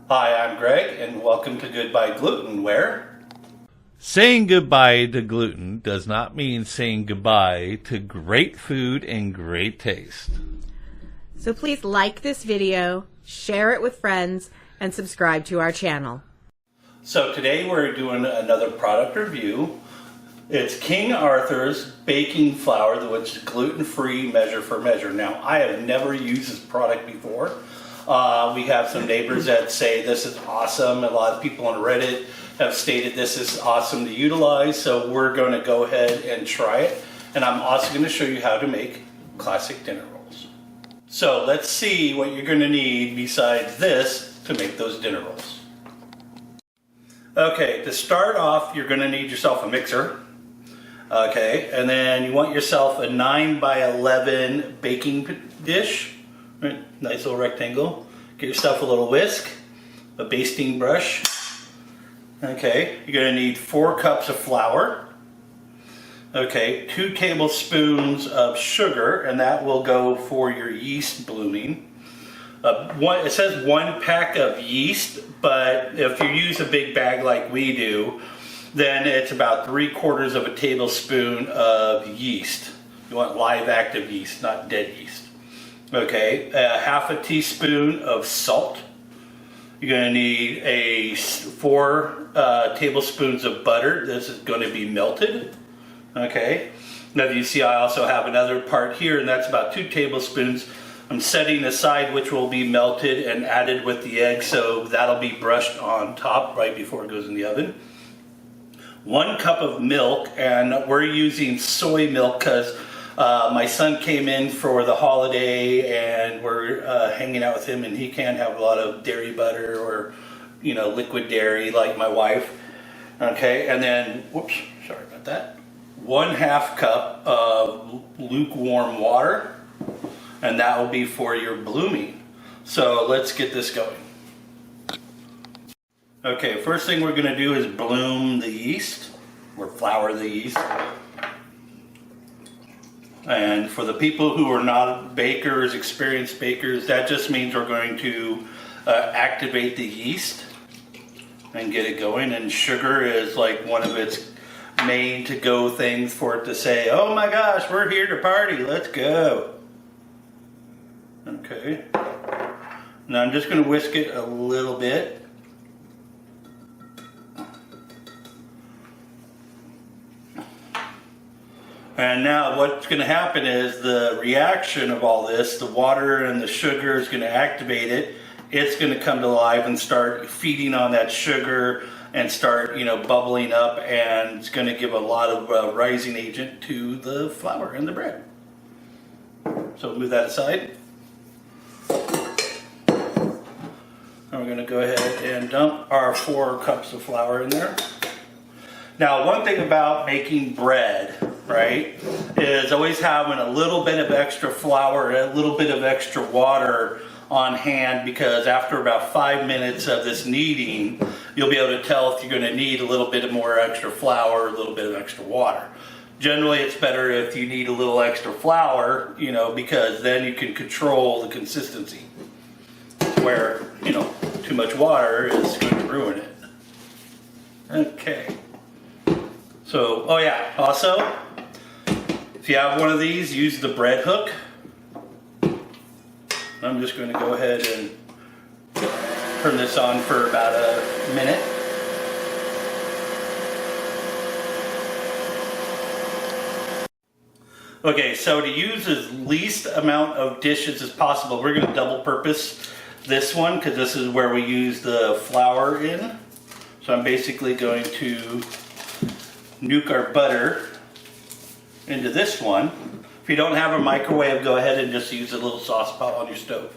Hi, I'm Greg, and welcome to Goodbye Gluten, where Saying goodbye to gluten does not mean saying goodbye to great food and great taste. So please like this video, share it with friends, and subscribe to our channel. So today we're doing another product review. It's King Arthur's baking flour, which is gluten-free, measure for measure. Now, I have never used this product before. We have some neighbors that say this is awesome. A lot of people on Reddit have stated this is awesome to utilize, so we're going to go ahead and try it. And I'm also going to show you how to make classic dinner rolls. So let's see what you're going to need besides this to make those dinner rolls. Okay, to start off, you're going to need yourself a mixer. Okay, and then you want yourself a 9 by 11 baking dish. Right, nice little rectangle. Get yourself a little whisk, a basting brush. Okay, you're going to need 4 cups of flour. Okay, 2 tablespoons of sugar, and that will go for your yeast blooming. It says 1 pack of yeast, but if you use a big bag like we do, then it's about 3/4 of a tablespoon of yeast. You want live active yeast, not dead yeast. Okay, half a teaspoon of salt. You're going to need 4 tablespoons of butter. This is going to be melted. Okay, now you see I also have another part here, and that's about 2 tablespoons. I'm setting aside, which will be melted and added with the egg, so that'll be brushed on top right before it goes in the oven. 1 cup of milk, and we're using soy milk because my son came in for the holiday and we're hanging out with him, and he can't have a lot of dairy butter or, you know, liquid dairy like my wife. Okay, and then, whoops, sorry about that. 1/2 cup of lukewarm water, and that will be for your blooming. So let's get this going. Okay, first thing we're going to do is bloom the yeast, or flour the yeast. And for the people who are not bakers, experienced bakers, that just means we're going to activate the yeast and get it going. And sugar is like one of its main to-go things for it to say, oh my gosh, we're here to party, let's go. Okay. Now I'm just going to whisk it a little bit. And now what's going to happen is the reaction of all this, the water and the sugar is going to activate it. It's going to come to life and start feeding on that sugar and start, you know, bubbling up, and it's going to give a lot of rising agent to the flour and the bread. So move that aside. And we're going to go ahead and dump our 4 cups of flour in there. Now, one thing about making bread, right, is always having a little bit of extra flour and a little bit of extra water on hand, because after about 5 minutes of this kneading, you'll be able to tell if you're going to need a little bit more extra flour or a little bit of extra water. Generally, it's better if you need a little extra flour, you know, because then you can control the consistency, where, you know, too much water is going to ruin it. Okay. So, oh yeah, also, if you have one of these, use the bread hook. I'm just going to go ahead and turn this on for about a minute. Okay, so to use as least amount of dishes as possible, we're going to double purpose this one because this is where we use the flour in. So I'm basically going to nuke our butter into this one. If you don't have a microwave, go ahead and just use a little sauce pot on your stove.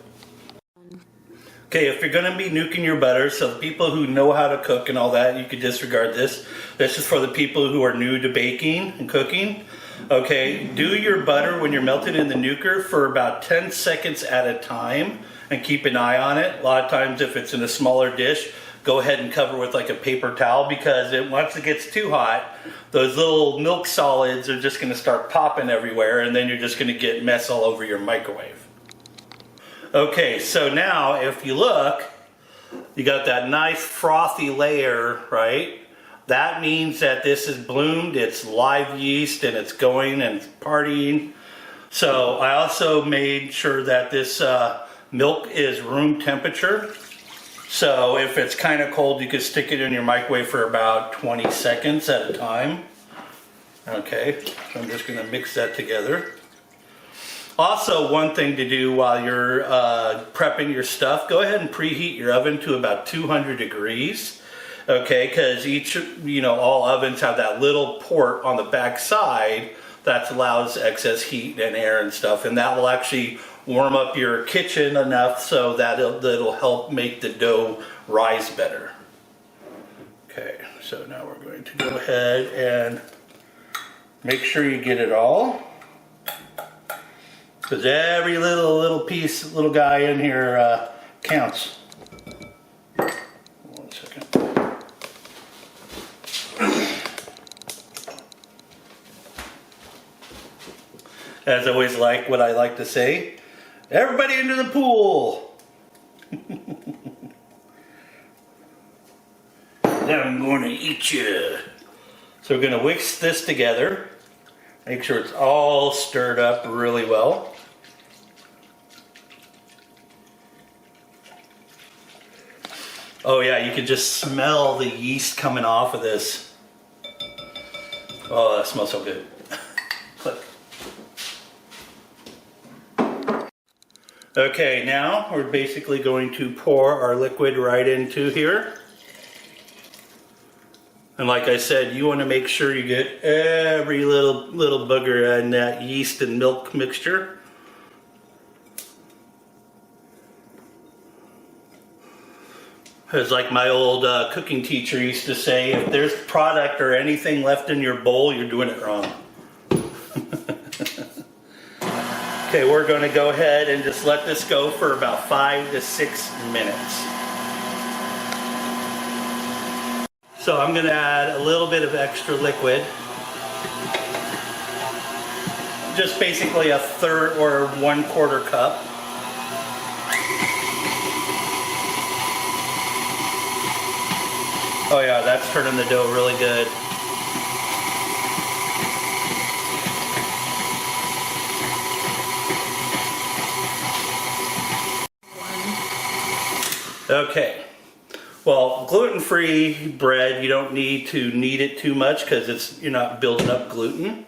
Okay, if you're going to be nuking your butter, so the people who know how to cook and all that, you could disregard this. This is for the people who are new to baking and cooking. Okay, do your butter when you're melting in the nuker for about 10 seconds at a time and keep an eye on it. A lot of times if it's in a smaller dish, go ahead and cover with like a paper towel, because once it gets too hot, those little milk solids are just going to start popping everywhere, and then you're just going to get mess all over your microwave. Okay, so now if you look, You got that nice frothy layer, right? That means that this is bloomed, it's live yeast, and it's going and it's partying. So I also made sure that this milk is room temperature. So if it's kind of cold, you can stick it in your microwave for about 20 seconds at a time. Okay, so I'm just going to mix that together. Also, one thing to do while you're prepping your stuff, go ahead and preheat your oven to about 200 degrees. Okay, because all ovens have that little port on the back side that allows excess heat and air and stuff, and that will actually warm up your kitchen enough so that it'll help make the dough rise better. Okay, so now we're going to go ahead and make sure you get it all, because every little piece, little guy in here counts. One second. As always, what I like to say, everybody into the pool. Then I'm going to eat you. So we're going to whisk this together. Make sure it's all stirred up really well. Oh yeah, you can just smell the yeast coming off of this. Oh, that smells so good. Click. Okay, now we're basically going to pour our liquid right into here. And like I said, you want to make sure you get every little booger in that yeast and milk mixture. It's like my old cooking teacher used to say, if there's product or anything left in your bowl, you're doing it wrong. Okay, we're going to go ahead and just let this go for about 5 to 6 minutes. So I'm going to add a little bit of extra liquid. Just basically a third or 1/4 cup. Oh yeah, that's turning the dough really good. Okay. Well, gluten-free bread, you don't need to knead it too much because you're not building up gluten.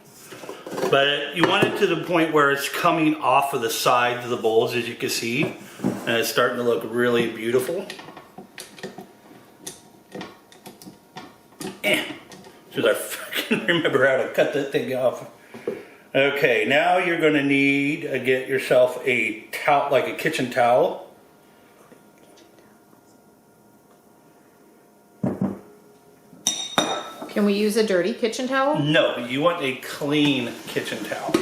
But you want it to the point where it's coming off of the sides of the bowls, as you can see, and it's starting to look really beautiful. Should I freaking remember how to cut that thing off? Okay, now you're going to need to get yourself a towel, like a kitchen towel. Can we use a dirty kitchen towel? No, you want a clean kitchen towel.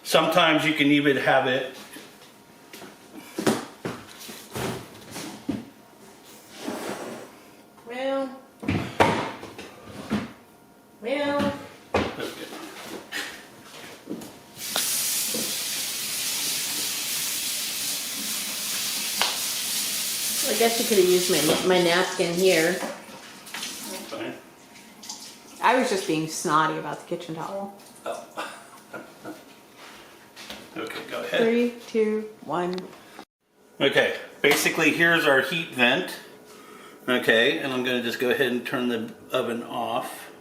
Sometimes you can even have it I guess you could have used my napkin here. Fine. I was just being snotty about the kitchen towel. Oh. Okay, go ahead. 3, 2, 1. Okay, basically here's our heat vent. Okay, and I'm going to just go ahead and turn the oven off.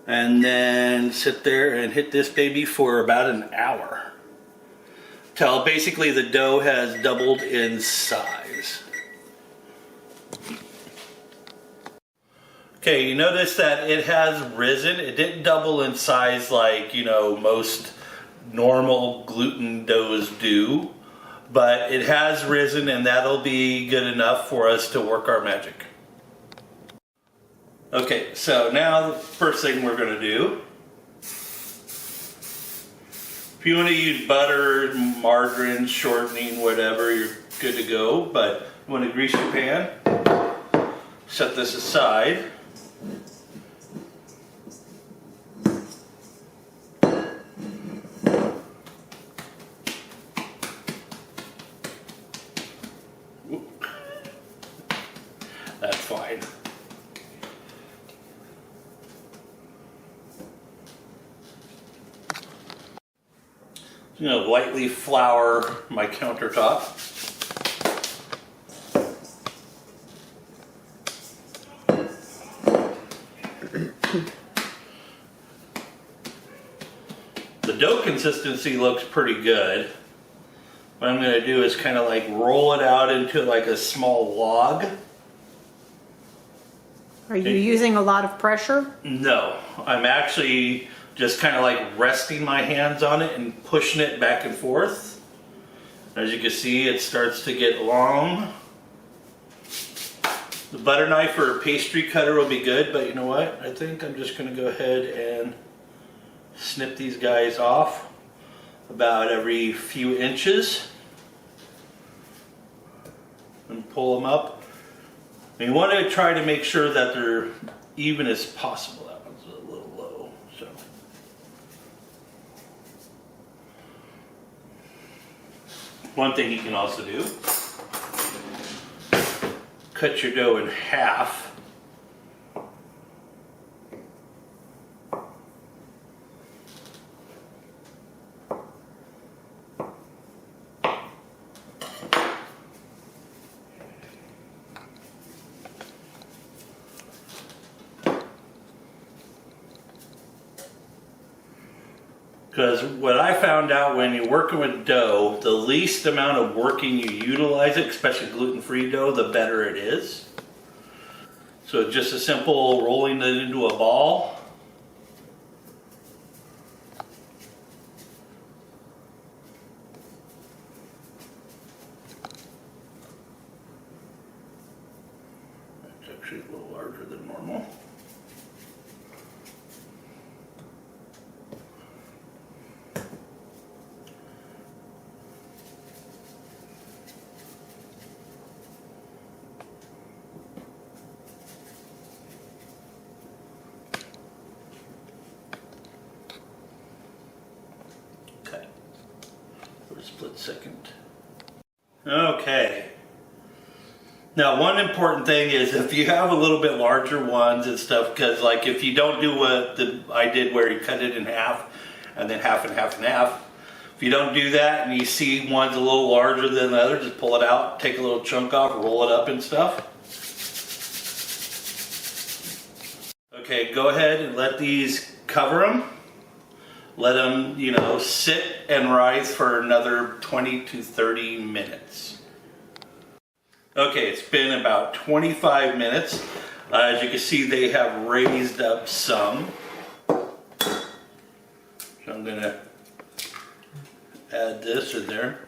And then sit there and hit this baby for about an hour. Till basically the dough has doubled in size. Okay, you notice that it has risen. It didn't double in size like, most normal gluten doughs do. But it has risen, and that'll be good enough for us to work our magic. Okay, so now the first thing we're going to do, if you want to use butter, margarine, shortening, whatever, you're good to go. But you want to grease your pan, set this aside. fine. I'm going to lightly flour my countertop. The dough consistency looks pretty good. What I'm going to do is kind of like roll it out into like a small log. Are you using a lot of pressure? No, I'm actually just kind of like resting my hands on it and pushing it back and forth. As you can see, it starts to get long. The butter knife or a pastry cutter will be good, but you know what? I think I'm just going to go ahead and snip these guys off about every few inches and pull them up. And you want to try to make sure that they're even as possible. That one's a little low, so. One thing you can also do, cut your dough in half. Because what I found out when you're working with dough, the least amount of working you utilize it, especially gluten-free dough, the better it is. So just a simple rolling it into a ball. It's actually a little larger than normal. For a split second. Okay. Now, one important thing is if you have a little bit larger ones and stuff, because like if you don't do what I did where you cut it in half and then half and half and half, if you don't do that and you see one's a little larger than the other, just pull it out, take a little chunk off, roll it up and stuff. Okay, go ahead and let these cover them. Let them, you know, sit and rise for another 20 to 30 minutes. Okay, it's been about 25 minutes. As you can see, they have raised up some. So I'm going to add this in there.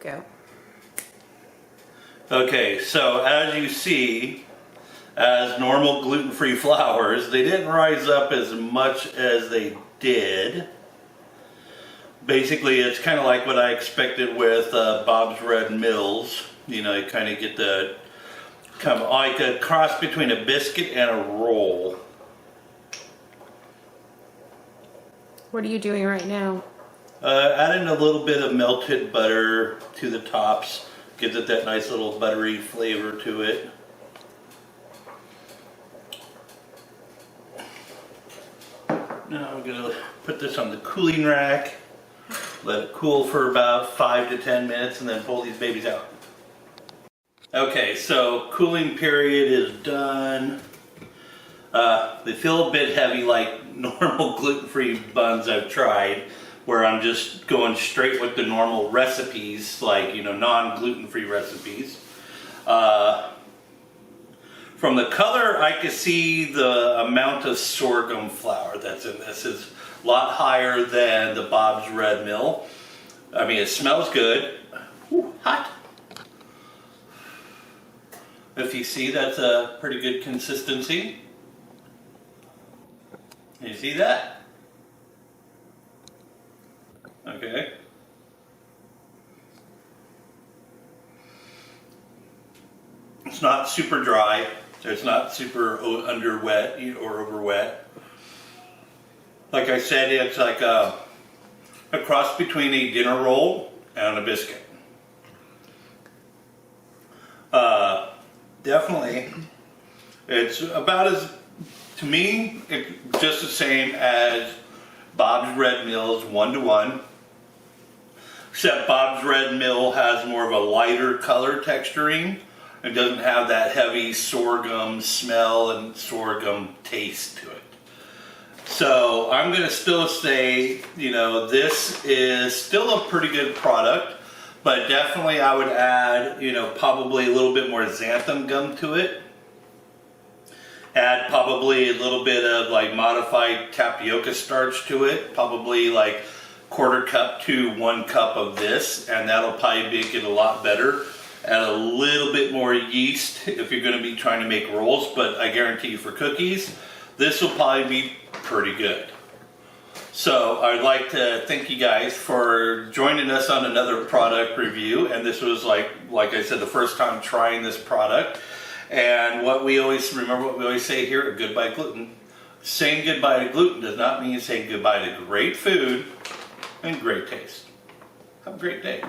Go. Okay, so as you see, as normal gluten-free flours, they didn't rise up as much as they did. Basically, it's kind of like what I expected with Bob's Red Mills. You know, you kind of get the, kind of like a cross between a biscuit and a roll. What are you doing right now? Adding a little bit of melted butter to the tops gives it that nice little buttery flavor to it. Now we're going to put this on the cooling rack, let it cool for about 5 to 10 minutes, and then pull these babies out. Okay, so cooling period is done. They feel a bit heavy like normal gluten-free buns I've tried, where I'm just going straight with the normal recipes, like, you know, non-gluten-free recipes. From the color, I can see the amount of sorghum flour that's in this is a lot higher than the Bob's Red Mill. I mean, it smells good. Ooh, hot. If you see, that's a pretty good consistency. You see that? Okay. It's not super dry. It's not super under wet or over wet. Like I said, it's like a cross between a dinner roll and a biscuit. Definitely, it's about as, to me, it's just the same as Bob's Red Mill's 1-to-1, except Bob's Red Mill has more of a lighter color texturing. It doesn't have that heavy sorghum smell and sorghum taste to it. So I'm going to still say, this is still a pretty good product, but definitely I would add, probably a little bit more xanthan gum to it. Add probably a little bit of like modified tapioca starch to it, probably like 1/4 cup to 1 cup of this, and that'll probably make it a lot better. Add a little bit more yeast if you're going to be trying to make rolls, but I guarantee you for cookies, this will probably be pretty good. So I'd like to thank you guys for joining us on another product review, and this was like I said, the first time trying this product. And what we always say here at Goodbye Gluten, saying goodbye to gluten does not mean saying goodbye to great food and great taste. Have a great day.